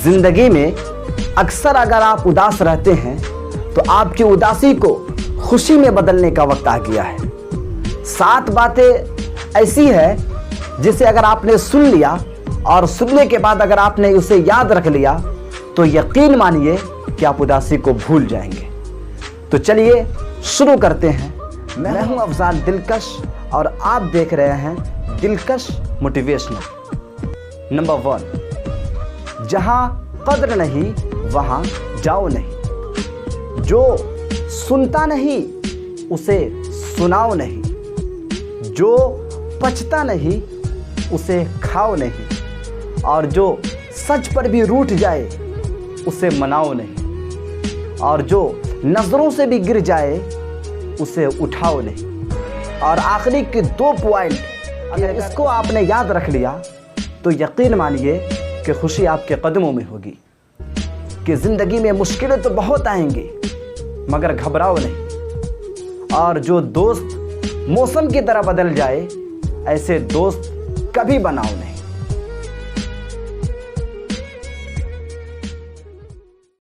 जिंदगी में अक्सर अगर आप उदास रहते हैं तो आपकी उदासी को खुशी में बदलने का वक्त आ गया है। 7 बातें ऐसी है जिसे अगर आपने सुन लिया और सुनने के बाद अगर आपने उसे याद रख लिया तो यकीन मानिए कि आप उदासी को भूल जाएंगे। तो चलिए शुरू करते हैं। मैं हूं अफजाल दिलकश और आप देख रहे हैं दिलकश मोटिवेशनल। नंबर 1, जहां कद्र नहीं वहां जाओ नहीं। जो सुनता नहीं उसे सुनाओ नहीं, जो पचता नहीं उसे खाओ नहीं, और जो सच पर भी रूठ जाए उसे मनाओ नहीं, और जो नजरों से भी गिर जाए उसे उठाओ नहीं। और आखिरी के 2 पॉइंट अगर इसको आपने याद रख लिया तो यकीन मानिए कि खुशी आपके कदमों में होगी। कि जिंदगी में मुश्किलें तो बहुत आएंगी मगर घबराओ नहीं। और जो दोस्त मौसम की तरह बदल जाए ऐसे दोस्त कभी बनाओ नहीं।